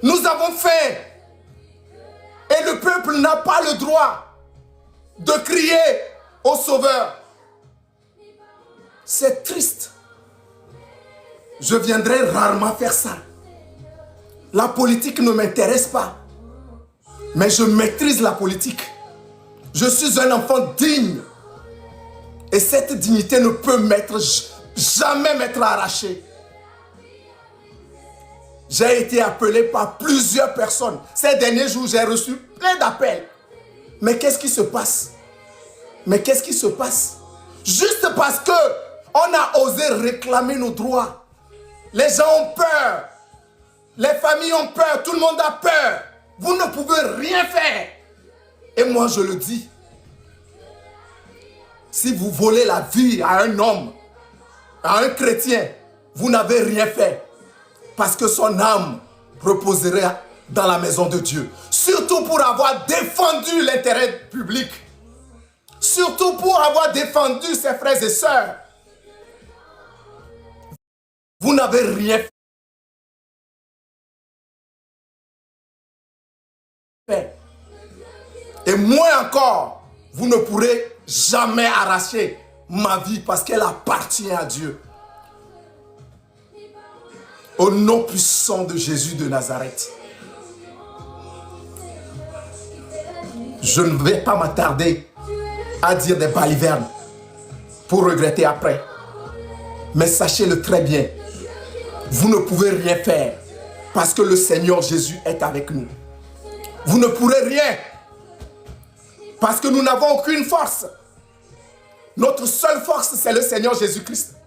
Nous avons faim. Et le peuple n'a pas le droit de crier au Sauveur. C'est triste. Je viendrai rarement faire ça. La politique ne m'intéresse pas. Mais je maîtrise la politique. Je suis un enfant digne. Et cette dignité ne peut jamais m'être arrachée. J'ai été appelé par plusieurs personnes. Ces derniers jours, j'ai reçu plein d'appels. Mais qu'est-ce qui se passe? Mais qu'est-ce qui se passe? Juste parce qu'on a osé réclamer nos droits. Les gens ont peur. Les familles ont peur. Tout le monde a peur. Vous ne pouvez rien faire. Et moi, je le dis. Si vous volez la vie à un homme, à un chrétien, vous n'avez rien fait. Parce que son âme reposerait dans la maison de Dieu. Surtout pour avoir défendu l'intérêt public. Surtout pour avoir défendu ses frères et sœurs. Vous n'avez rien fait. Et moins encore, vous ne pourrez jamais arracher ma vie parce qu'elle appartient à Dieu. Au nom puissant de Jésus de Nazareth. Je ne vais pas m'attarder à dire des balivernes pour regretter après. Mais sachez-le très bien, vous ne pouvez rien faire parce que le Seigneur Jésus est avec nous. Vous ne pourrez rien parce que nous n'avons aucune force. Notre seule force, c'est le Seigneur Jésus-Christ.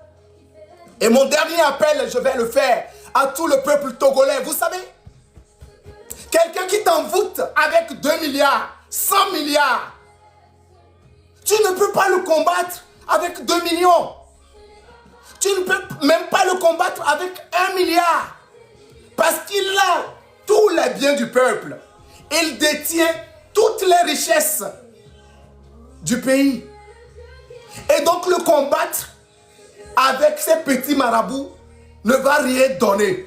Et mon dernier appel, je vais le faire à tout le peuple togolais. Vous savez, quelqu'un qui t'envoûte avec 2 milliards, 100 milliards, tu ne peux pas le combattre avec 2 millions. Tu ne peux même pas le combattre avec 1 milliard. Parce qu'il a tous les biens du peuple. Il détient toutes les richesses du pays. Et donc le combattre avec ces petits marabouts ne va rien donner.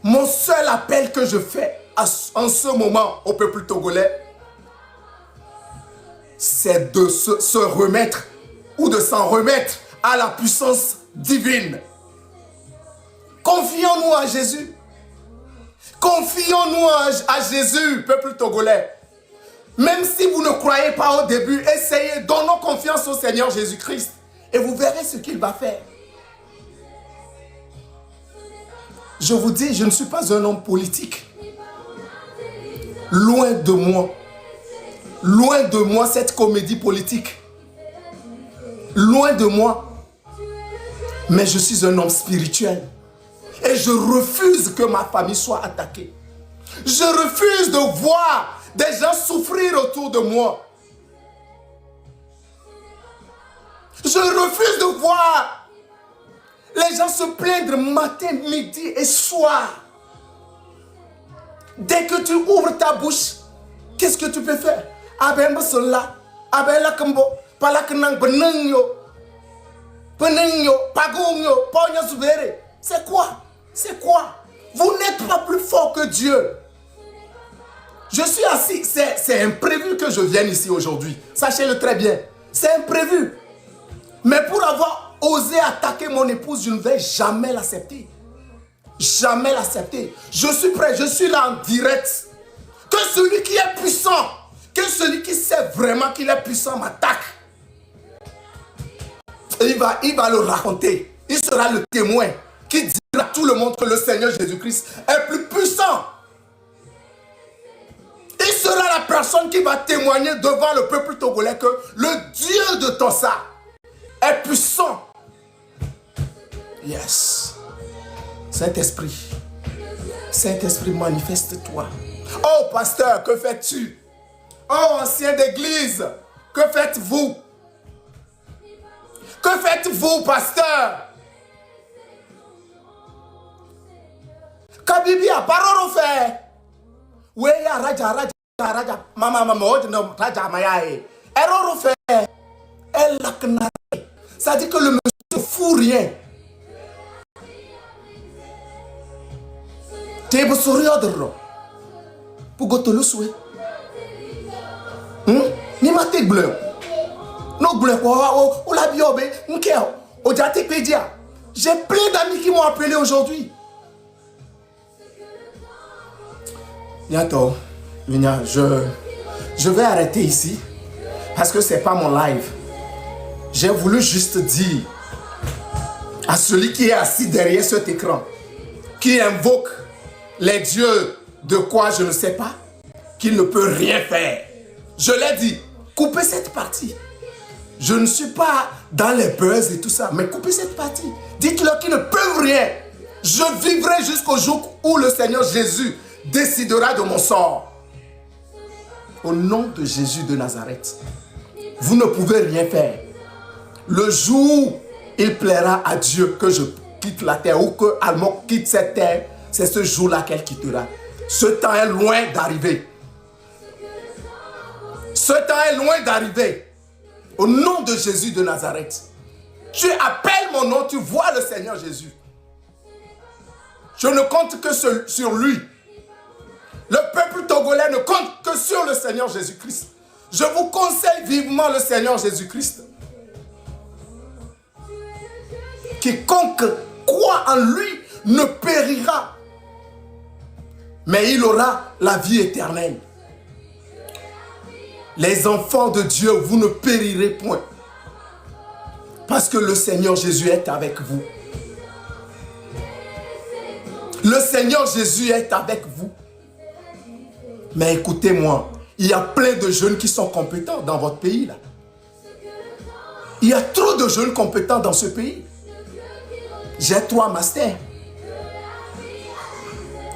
Mon seul appel que je fais en ce moment au peuple togolais, c'est de se remettre ou de s'en remettre à la puissance divine. Confions-nous à Jésus. Confions-nous à Jésus, peuple togolais. Même si vous ne croyez pas au début, essayez, donnons confiance au Seigneur Jésus-Christ. Et vous verrez ce qu'il va faire. Je vous dis, je ne suis pas un homme politique. Loin de moi cette comédie politique. Loin de moi. Mais je suis un homme spirituel. Et je refuse que ma famille soit attaquée. Je refuse de voir des gens souffrir autour de moi. Je refuse de voir les gens se plaindre matin, midi et soir. Dès que tu ouvres ta bouche, qu'est-ce que tu peux faire? C'est quoi? C'est quoi? Vous n'êtes pas plus fort que Dieu. Je suis assis, c'est imprévu que je vienne ici aujourd'hui. Sachez-le très bien. C'est imprévu. Mais pour avoir osé attaquer mon épouse, je ne vais jamais l'accepter. Jamais l'accepter. Je suis prêt, je suis là en direct. Que celui qui est puissant, que celui qui sait vraiment qu'il est puissant m'attaque. Et il va le raconter. Il sera le témoin qui dira à tout le monde que le Seigneur Jésus-Christ est plus puissant. Il sera la personne qui va témoigner devant le peuple togolais que le Dieu de Tossa est puissant. Yes. Saint-Esprit. Saint-Esprit, manifeste-toi. Oh, pasteur, que fais-tu? Oh, ancien d'église, que faites-vous? Que faites-vous, pasteur? Kabibia, parole fait. Oui, Raja, Mama, Raja Mayae. Erreur fait. Elle l'a knaré. Ça dit que le monsieur ne fout rien. T'es beau sourire de ro. Pour goûter le souhait. Ni ma te bleu. Non bleu quoi. On l'a biobé. N'kel. On dit à tes pédia. J'ai plein d'amis qui m'ont appelé aujourd'hui. Bientôt, je vais arrêter ici parce que c'est pas mon live. J'ai voulu juste dire à celui qui est assis derrière cet écran, qui invoque les dieux de quoi je ne sais pas, qu'il ne peut rien faire. Je l'ai dit, coupez cette partie. Je ne suis pas dans les buzz et tout ça, mais coupez cette partie. Dites-leur qu'ils ne peuvent rien. Je vivrai jusqu'au jour où le Seigneur Jésus décidera de mon sort. Au nom de Jésus de Nazareth, vous ne pouvez rien faire. Le jour, il plaira à Dieu que je quitte la terre ou que Almok quitte cette terre, c'est ce jour-là qu'elle quittera. Ce temps est loin d'arriver. Ce temps est loin d'arriver. Au nom de Jésus de Nazareth, tu appelles mon nom, tu vois le Seigneur Jésus. Je ne compte que sur lui. Le peuple togolais ne compte que sur le Seigneur Jésus-Christ. Je vous conseille vivement le Seigneur Jésus-Christ. Quiconque croit en lui ne périra, mais il aura la vie éternelle. Les enfants de Dieu, vous ne périrez point, parce que le Seigneur Jésus est avec vous. Le Seigneur Jésus est avec vous. Mais écoutez-moi, il y a plein de jeunes qui sont compétents dans votre pays là. Il y a trop de jeunes compétents dans ce pays. J'ai 3 masters.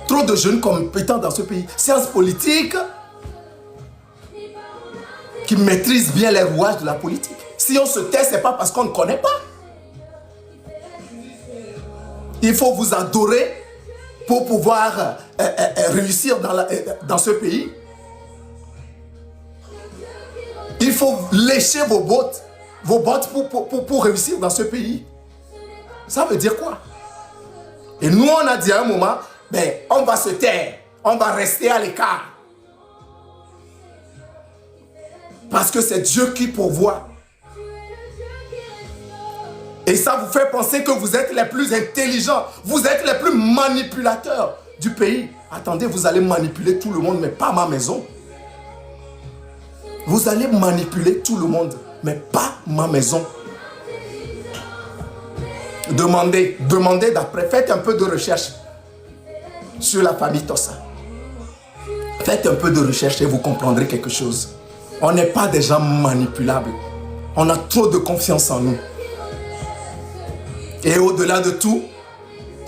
Trop de jeunes compétents dans ce pays. Sciences politiques, qui maîtrisent bien les rouages de la politique. Si on se tait, ce n'est pas parce qu'on ne connaît pas. Il faut vous adorer pour pouvoir réussir dans ce pays. Il faut lécher vos bottes pour réussir dans ce pays. Ça veut dire quoi? Et nous, on a dit à un moment, ben, on va se taire, on va rester à l'écart. Parce que c'est Dieu qui pourvoit. Et ça vous fait penser que vous êtes les plus intelligents, vous êtes les plus manipulateurs du pays. Attendez, vous allez manipuler tout le monde, mais pas ma maison. Vous allez manipuler tout le monde, mais pas ma maison. Demandez d'après, faites un peu de recherche sur la famille Tossa. Faites un peu de recherche et vous comprendrez quelque chose. On n'est pas des gens manipulables. On a trop de confiance en nous. Et au-delà de tout,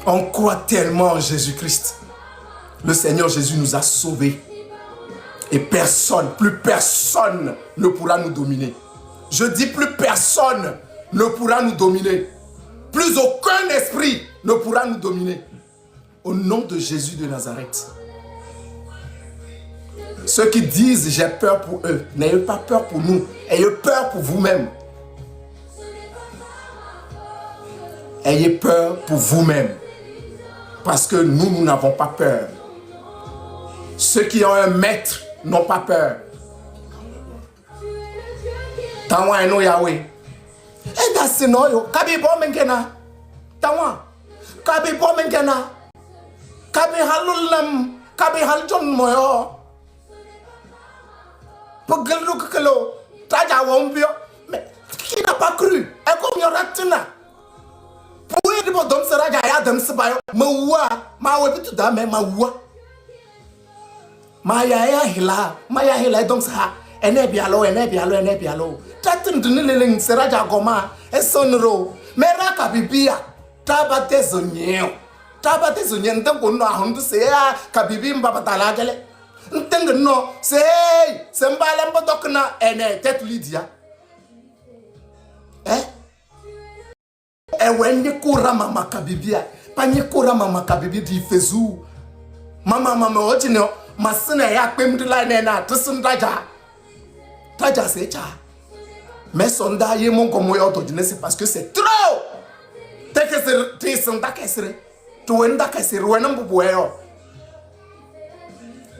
on croit tellement en Jésus-Christ. Le Seigneur Jésus nous a sauvés. Et personne, plus personne ne pourra nous dominer. Je dis plus personne ne pourra nous dominer. Plus aucun esprit ne pourra nous dominer. Au nom de Jésus de Nazareth. Ceux qui disent j'ai peur pour eux, n'ayez pas peur pour nous. Ayez peur pour vous-même. Ayez peur pour vous-même. Parce que nous n'avons pas peur. Ceux qui ont un maître n'ont pas peur. Tawa eno Yahweh. Et dasinoyo, kabi bo mengena. Tawa. Kabi bo mengena. Kabi halulam, kabi haljon moyo. Pogelu kelo, taja wombio. Mais qui n'a pas cru? Et comme yoratina. Pour y aller dans ce raja ya dam sebayo. Mawa, mawa bitu dame mawa. Maya hila donc ça. Ene bialo. Tatin dunileng seraja goma. Esonro. Meraka bibia. Tabate zonyo. Ntango no ahundu se ya kabibi mbaba talagele. Ntango no se mbale mbodokna ene tetu lidia. Ewenye kura mama kabibia. Panye kura mama kabibi di fezu. Mama ojino. Masina ya pemdula nena tusundaja. Taja secha. Mais sonda ye mon comme yo to c'est parce que c'est trop. Te sonda kesre. Tu wenda kesre wena mbubuyo.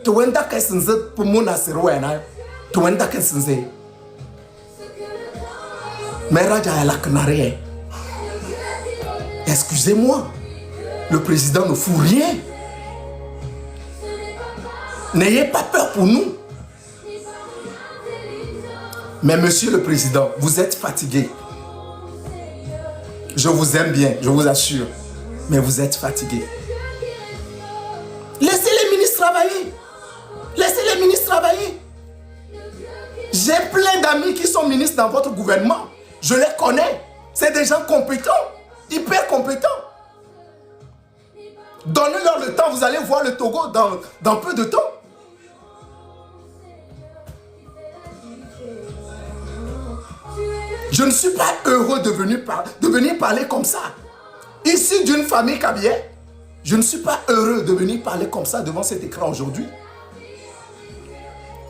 Tuenda kesenze pumuna sirwena. Tuenda kesenze. Mais Raja est la canarée. Excusez-moi. Le président ne fout rien. N'ayez pas peur pour nous. Mais monsieur le président, vous êtes fatigué. Je vous aime bien, je vous assure. Mais vous êtes fatigué. Laissez les ministres travailler. Laissez les ministres travailler. J'ai plein d'amis qui sont ministres dans votre gouvernement. Je les connais. C'est des gens compétents. Hyper compétents. Donnez-leur le temps. Vous allez voir le Togo dans peu de temps. Je ne suis pas heureux de venir parler comme ça. Issu d'une famille kabylie, je ne suis pas heureux de venir parler comme ça devant cet écran aujourd'hui.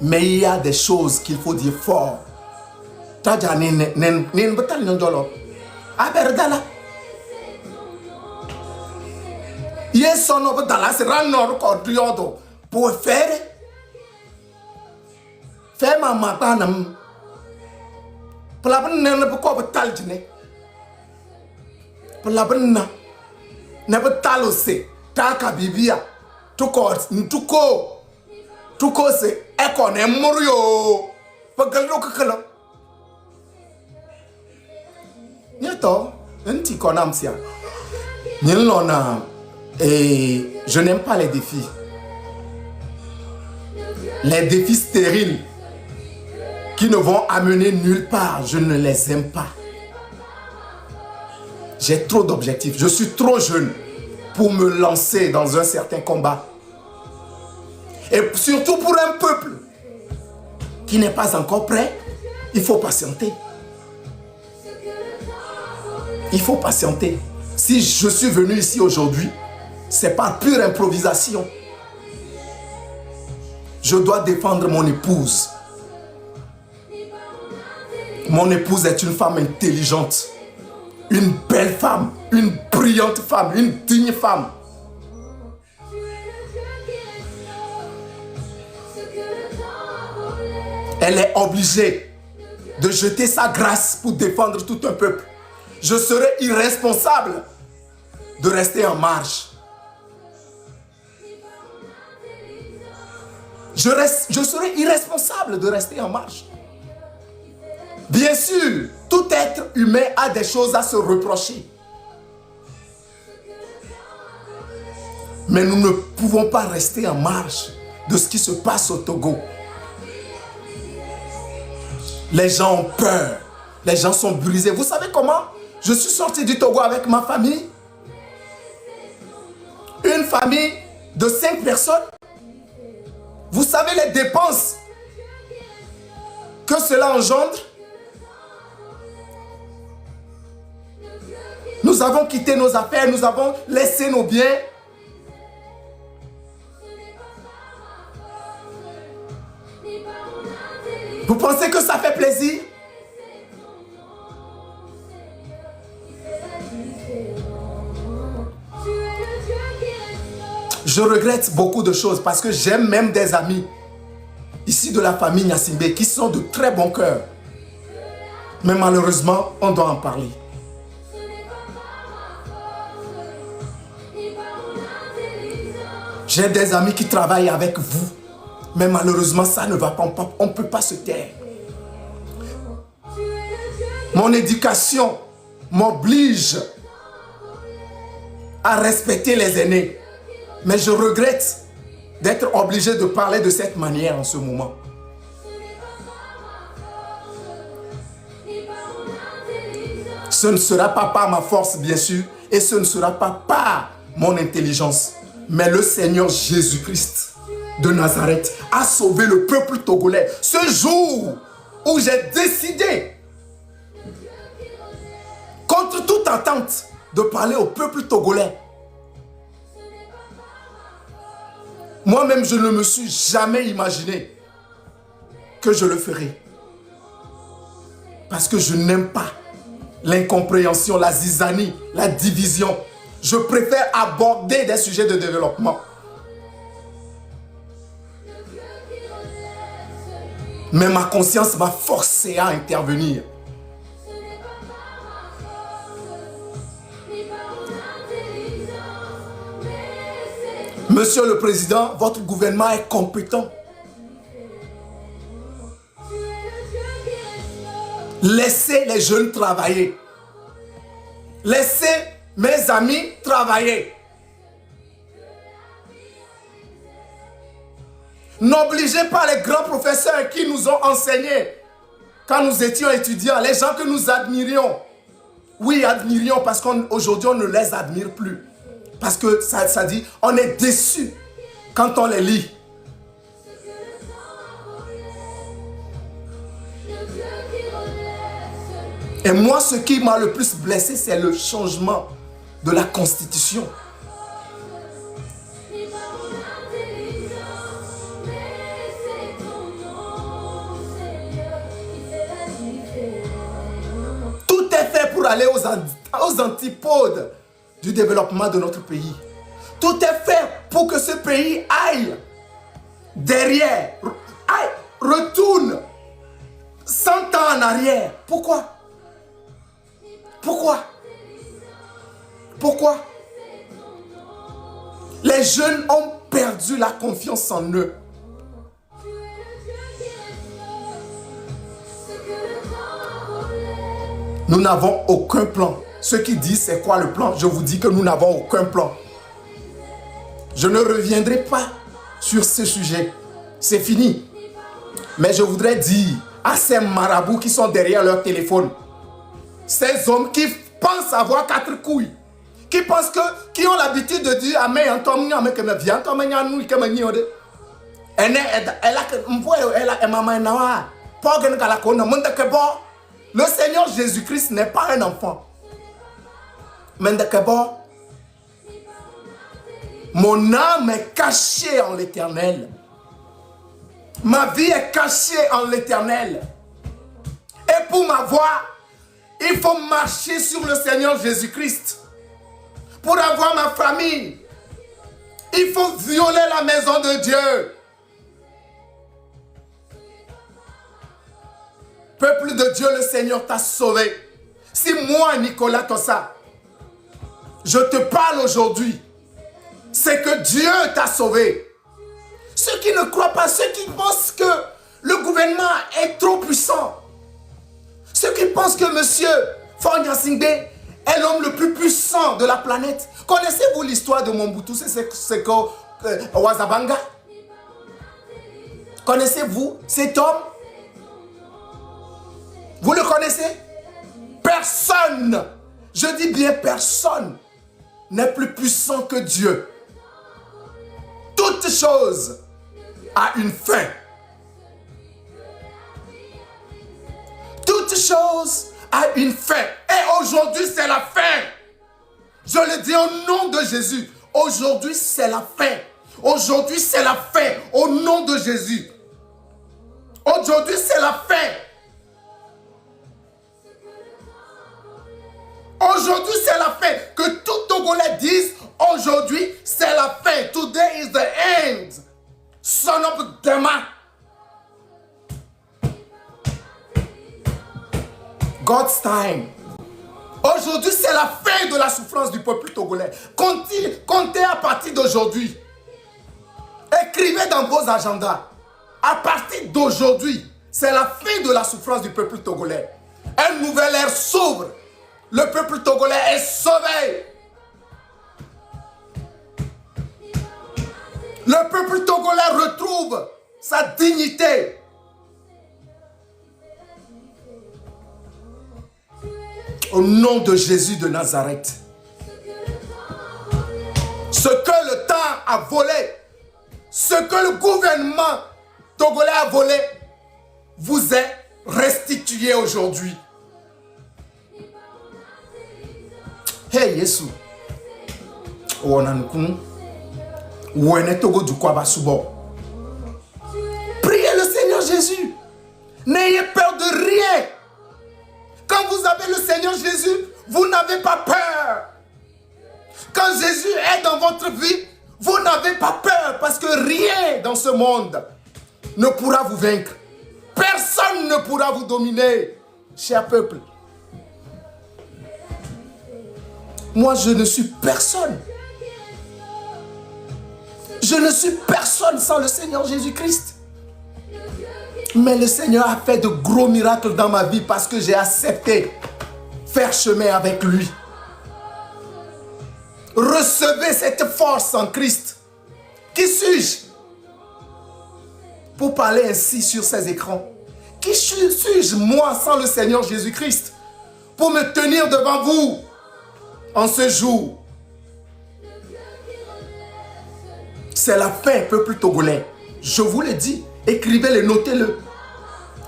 Mais il y a des choses qu'il faut dire fort. Pour faire ma matanam. Pelaban ne ko betal jene. Pelaban na ne betal ose ta ka bibia tuko se eko ne murio pagal do kakala. Nyeto enti konam sia. Nyelona et je n'aime pas les défis. Les défis stériles qui ne vont amener nulle part, je ne les aime pas. J'ai trop d'objectifs. Je suis trop jeune pour me lancer dans un certain combat. Et surtout pour un peuple qui n'est pas encore prêt, il faut patienter. Il faut patienter. Si je suis venu ici aujourd'hui, c'est par pure improvisation. Je dois défendre mon épouse. Mon épouse est une femme intelligente, une belle femme, une brillante femme, une digne femme. Elle est obligée de jeter sa grâce pour défendre tout un peuple. Je serais irresponsable de rester en marge. Je serais irresponsable de rester en marge. Bien sûr, tout être humain a des choses à se reprocher. Mais nous ne pouvons pas rester en marge de ce qui se passe au Togo. Les gens ont peur. Les gens sont brisés. Vous savez comment je suis sorti du Togo avec ma famille? Une famille de 5 personnes. Vous savez les dépenses que cela engendre? Nous avons quitté nos affaires, nous avons laissé nos biens. Vous pensez que ça fait plaisir? Je regrette beaucoup de choses parce que j'aime même des amis ici de la famille Nyassimbe qui sont de très bon cœur. Mais malheureusement, on doit en parler. J'ai des amis qui travaillent avec vous. Mais malheureusement, ça ne va pas. On ne peut pas se taire. Mon éducation m'oblige à respecter les aînés. Mais je regrette d'être obligé de parler de cette manière en ce moment. Ce ne sera pas par ma force, bien sûr, et ce ne sera pas par mon intelligence. Mais le Seigneur Jésus-Christ de Nazareth a sauvé le peuple togolais. Ce jour où j'ai décidé, contre toute attente, de parler au peuple togolais. Moi-même, je ne me suis jamais imaginé que je le ferais. Parce que je n'aime pas l'incompréhension, la zizanie, la division. Je préfère aborder des sujets de développement. Mais ma conscience m'a forcé à intervenir. Monsieur le Président, votre gouvernement est compétent. Laissez les jeunes travailler. Laissez mes amis travailler. N'obligez pas les grands professeurs qui nous ont enseigné quand nous étions étudiants, les gens que nous admirions. Oui, admirions parce qu'aujourd'hui on ne les admire plus. Parce que ça dit, on est déçu quand on les lit. Et moi, ce qui m'a le plus blessé, c'est le changement de la Constitution. Tout est fait pour aller aux antipodes du développement de notre pays. Tout est fait pour que ce pays aille derrière, retourne 100 ans en arrière. Pourquoi? Pourquoi? Pourquoi? Les jeunes ont perdu la confiance en eux. Nous n'avons aucun plan. Ceux qui disent c'est quoi le plan, je vous dis que nous n'avons aucun plan. Je ne reviendrai pas sur ce sujet. C'est fini. Mais je voudrais dire à ces marabouts qui sont derrière leur téléphone, ces hommes qui pensent avoir 4 couilles, qui ont l'habitude de dire le Seigneur Jésus-Christ n'est pas un enfant. Mon âme est cachée en l'Éternel. Ma vie est cachée en l'Éternel. Et pour m'avoir, il faut marcher sur le Seigneur Jésus-Christ. Pour avoir ma famille, il faut violer la maison de Dieu. Peuple de Dieu, le Seigneur t'a sauvé. Si moi, Nicolas Tossa, je te parle aujourd'hui, c'est que Dieu t'a sauvé. Ceux qui ne croient pas, ceux qui pensent que le gouvernement est trop puissant, ceux qui pensent que M. Faure Gnassingbé est l'homme le plus puissant de la planète. Connaissez-vous l'histoire de Mobutu Seko Wazabanga? Connaissez-vous cet homme? Vous le connaissez? Personne, je dis bien personne, n'est plus puissant que Dieu. Toute chose a une fin. Toute chose a une fin. Et aujourd'hui, c'est la fin. Je le dis au nom de Jésus. Aujourd'hui, c'est la fin. Aujourd'hui, c'est la fin. Au nom de Jésus. Aujourd'hui, c'est la fin. Aujourd'hui, c'est la fin. Que tout Togolais dise, aujourd'hui, c'est la fin. Today is the end. Son of demain. God's time. Aujourd'hui, c'est la fin de la souffrance du peuple togolais. Comptez à partir d'aujourd'hui. Écrivez dans vos agendas. À partir d'aujourd'hui, c'est la fin de la souffrance du peuple togolais. Une nouvelle ère s'ouvre. Le peuple togolais est sauvé. Le peuple togolais retrouve sa dignité. Au nom de Jésus de Nazareth. Ce que le temps a volé, ce que le gouvernement togolais a volé, vous est restitué aujourd'hui. Hey Yesu. Priez le Seigneur Jésus. N'ayez peur de rien. Quand vous avez le Seigneur Jésus, vous n'avez pas peur. Quand Jésus est dans votre vie, vous n'avez pas peur parce que rien dans ce monde ne pourra vous vaincre. Personne ne pourra vous dominer, cher peuple. Moi, je ne suis personne. Je ne suis personne sans le Seigneur Jésus-Christ. Mais le Seigneur a fait de gros miracles dans ma vie parce que j'ai accepté faire chemin avec lui. Recevez cette force en Christ. Qui suis-je pour parler ainsi sur ces écrans? Qui suis-je, moi, sans le Seigneur Jésus-Christ, pour me tenir devant vous en ce jour? C'est la fin, peuple togolais. Je vous le dis, écrivez-le, notez-le.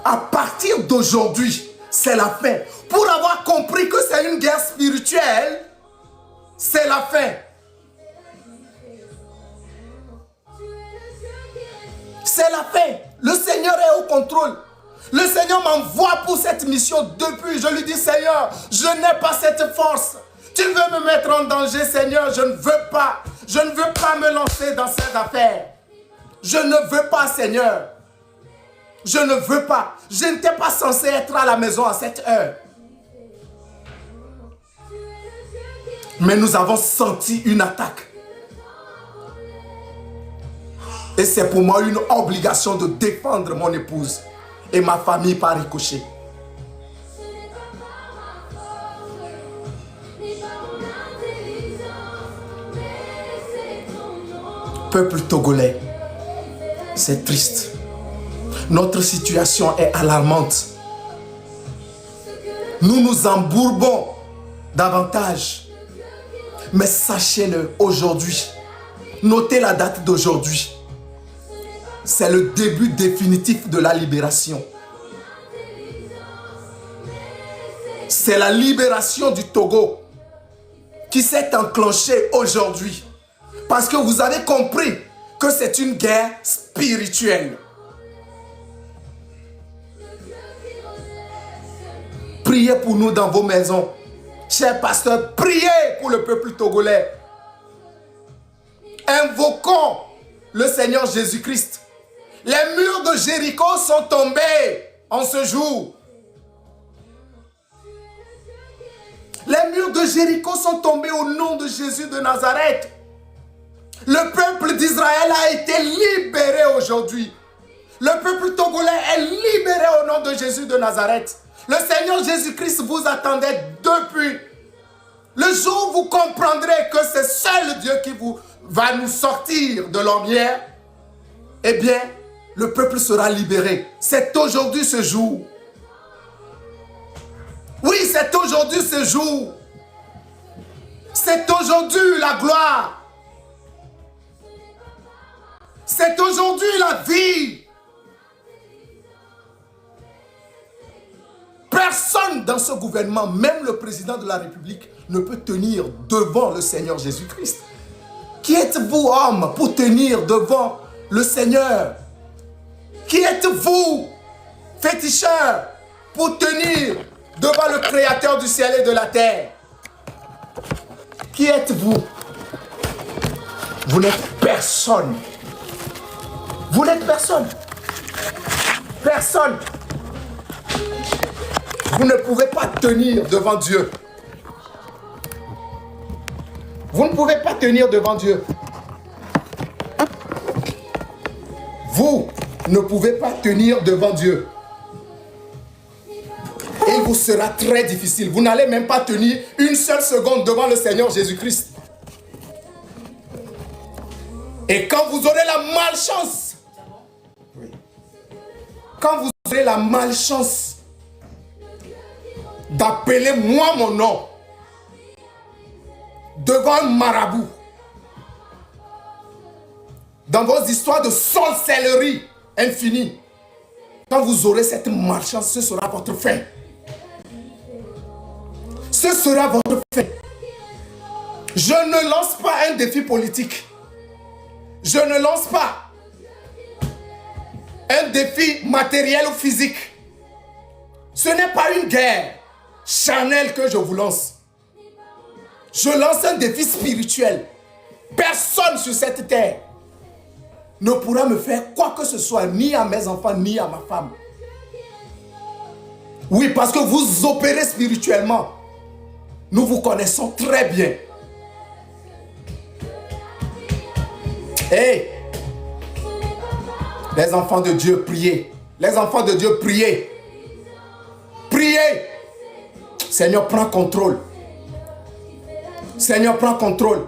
À partir d'aujourd'hui, c'est la fin. Pour avoir compris que c'est une guerre spirituelle, c'est la fin. C'est la fin. Le Seigneur est au contrôle. Le Seigneur m'envoie pour cette mission depuis. Je lui dis, Seigneur, je n'ai pas cette force. Tu veux me mettre en danger, Seigneur, je ne veux pas. Je ne veux pas me lancer dans cette affaire. Je ne veux pas, Seigneur. Je ne veux pas. Je n'étais pas censé être à la maison à cette heure. Mais nous avons senti une attaque. Et c'est pour moi une obligation de défendre mon épouse et ma famille par ricochet. Peuple togolais, c'est triste. Notre situation est alarmante. Nous nous embourbons davantage. Mais sachez-le, aujourd'hui, notez la date d'aujourd'hui. C'est le début définitif de la libération. C'est la libération du Togo qui s'est enclenchée aujourd'hui. Parce que vous avez compris que c'est une guerre spirituelle. Priez pour nous dans vos maisons. Chers pasteurs, priez pour le peuple togolais. Invoquons le Seigneur Jésus-Christ. Les murs de Jéricho sont tombés en ce jour. Les murs de Jéricho sont tombés au nom de Jésus de Nazareth. Le peuple d'Israël a été libéré aujourd'hui. Le peuple togolais est libéré au nom de Jésus de Nazareth. Le Seigneur Jésus-Christ vous attendait depuis. Le jour où vous comprendrez que c'est seul Dieu qui va nous sortir de l'ornière, eh bien, le peuple sera libéré. C'est aujourd'hui ce jour. Oui, c'est aujourd'hui ce jour. C'est aujourd'hui la gloire. C'est aujourd'hui la vie. Personne dans ce gouvernement, même le président de la République, ne peut tenir devant le Seigneur Jésus-Christ. Qui êtes-vous, homme, pour tenir devant le Seigneur? Qui êtes-vous, féticheur, pour tenir devant le Créateur du ciel et de la terre? Qui êtes-vous? Vous n'êtes personne. Vous n'êtes personne. Personne. Vous ne pouvez pas tenir devant Dieu. Vous ne pouvez pas tenir devant Dieu. Vous ne pouvez pas tenir devant Dieu. Et il vous sera très difficile. Vous n'allez même pas tenir une seule seconde devant le Seigneur Jésus-Christ. Et quand vous aurez la malchance, quand vous aurez la malchance d'appeler moi mon nom devant un marabout, dans vos histoires de sorcellerie infinie, quand vous aurez cette malchance, ce sera votre fin. Ce sera votre fin. Je ne lance pas un défi politique. Je ne lance pas un défi matériel ou physique. Ce n'est pas une guerre charnelle que je vous lance. Je lance un défi spirituel. Personne sur cette terre ne pourra me faire quoi que ce soit, ni à mes enfants, ni à ma femme. Oui, parce que vous opérez spirituellement. Nous vous connaissons très bien. Hey, les enfants de Dieu, priez. Les enfants de Dieu, priez. Priez. Seigneur, prends contrôle. Seigneur, prends contrôle.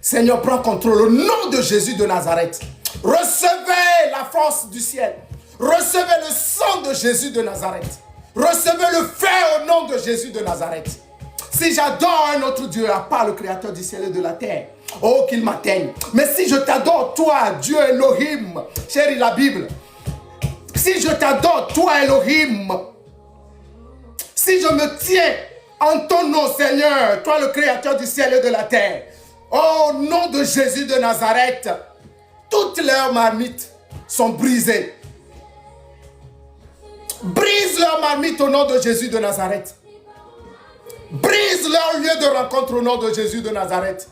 Seigneur, prends contrôle. Au nom de Jésus de Nazareth, recevez la force du ciel. Recevez le sang de Jésus de Nazareth. Recevez le feu au nom de Jésus de Nazareth. Si j'adore un autre Dieu, à part le Créateur du ciel et de la terre, oh, qu'il m'atteigne. Mais si je t'adore, toi, Dieu Elohim, chérie la Bible, si je t'adore, toi Elohim, si je me tiens en ton nom, Seigneur, toi le Créateur du ciel et de la terre, oh, au nom de Jésus de Nazareth, toutes leurs marmites sont brisées. Brise leurs marmites au nom de Jésus de Nazareth. Brise leur lieu de rencontre au nom de Jésus de Nazareth.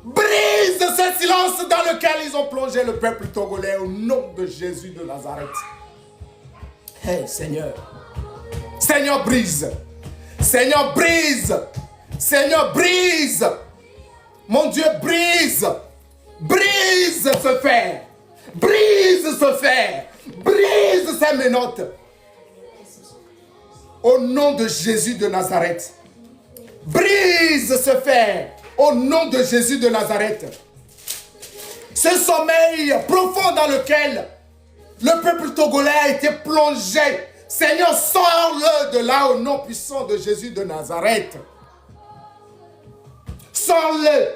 Brise ce silence dans lequel ils ont plongé le peuple togolais au nom de Jésus de Nazareth. Hey Seigneur. Seigneur, brise. Seigneur, brise. Seigneur, brise. Mon Dieu, brise. Brise ce fer. Brise ce fer. Brise ces menottes. Au nom de Jésus de Nazareth. Brise ce fer. Au nom de Jésus de Nazareth. Ce sommeil profond dans lequel le peuple togolais a été plongé. Seigneur, sors-le de là au nom puissant de Jésus de Nazareth. Sors-le.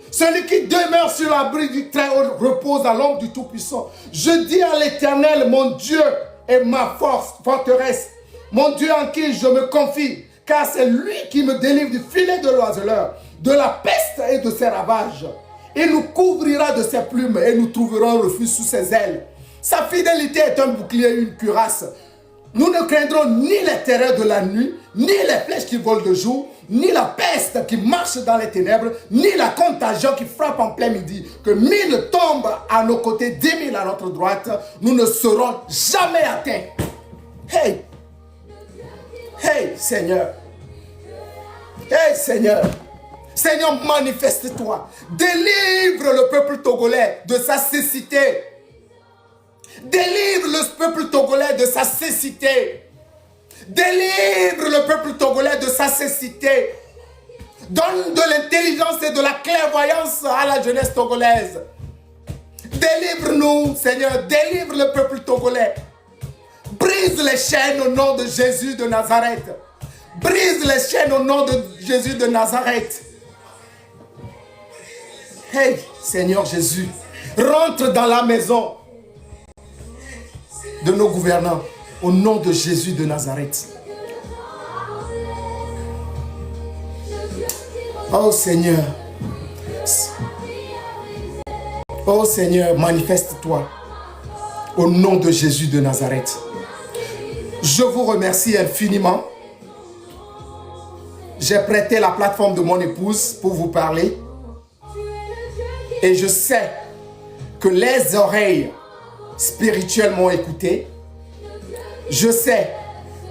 Celui qui demeure sur l'abri du Très-Haut repose à l'ombre du Tout-Puissant. Je dis à l'Éternel, mon Dieu est ma force, forteresse. Mon Dieu en qui je me confie, car c'est lui qui me délivre du filet de l'oiseleur, de la peste et de ses ravages. Il nous couvrira de ses plumes et nous trouverons refuge sous ses ailes. Sa fidélité est un bouclier et une cuirasse. Nous ne craindrons ni les terreurs de la nuit, ni les flèches qui volent de jour, ni la peste qui marche dans les ténèbres, ni la contagion qui frappe en plein midi. Que 1000 tombent à nos côtés, 10 000 à notre droite, nous ne serons jamais atteints. Hey! Hey, Seigneur! Hey, Seigneur! Seigneur, manifeste-toi. Délivre le peuple togolais de sa cécité. Délivre le peuple togolais de sa cécité. Délivre le peuple togolais de sa cécité. Donne de l'intelligence et de la clairvoyance à la jeunesse togolaise. Délivre-nous, Seigneur. Délivre le peuple togolais. Brise les chaînes au nom de Jésus de Nazareth. Brise les chaînes au nom de Jésus de Nazareth. Hey, Seigneur Jésus, rentre dans la maison de nos gouvernants au nom de Jésus de Nazareth. Oh Seigneur, oh Seigneur, manifeste-toi au nom de Jésus de Nazareth. Je vous remercie infiniment. J'ai prêté la plateforme de mon épouse pour vous parler. Et je sais que les oreilles spirituelles m'ont écouté. Je sais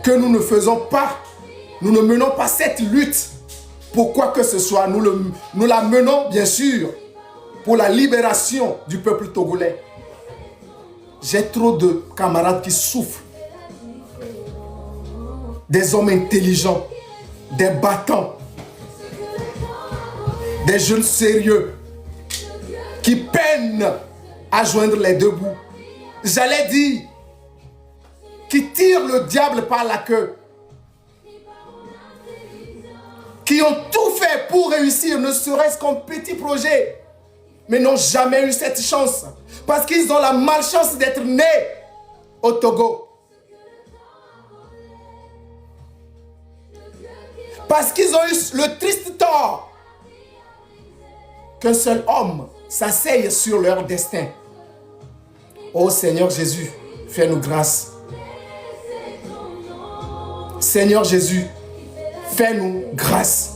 que nous ne menons pas cette lutte pour quoi que ce soit. Nous la menons bien sûr pour la libération du peuple togolais. J'ai trop de camarades qui souffrent. Des hommes intelligents, des battants, des jeunes sérieux qui peinent à joindre les deux bouts. J'allais dire, qui tirent le diable par la queue, qui ont tout fait pour réussir, ne serait-ce qu'un petit projet, mais n'ont jamais eu cette chance, parce qu'ils ont la malchance d'être nés au Togo. Parce qu'ils ont eu le triste tort qu'un seul homme s'asseye sur leur destin. Ô Seigneur Jésus, fais-nous grâce. Seigneur Jésus, fais-nous grâce.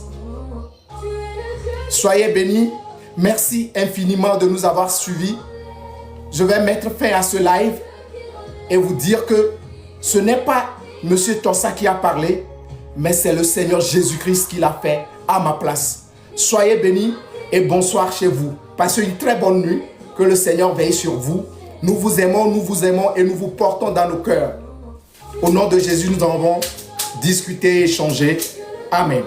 Soyez bénis. Merci infiniment de nous avoir suivis. Je vais mettre fin à ce live et vous dire que ce n'est pas Monsieur Tossa qui a parlé, mais c'est le Seigneur Jésus-Christ qui l'a fait à ma place. Soyez bénis et bonsoir chez vous. Passez une très bonne nuit. Que le Seigneur veille sur vous. Nous vous aimons et nous vous portons dans nos cœurs. Au nom de Jésus, nous en avons discuté et échangé. Amen.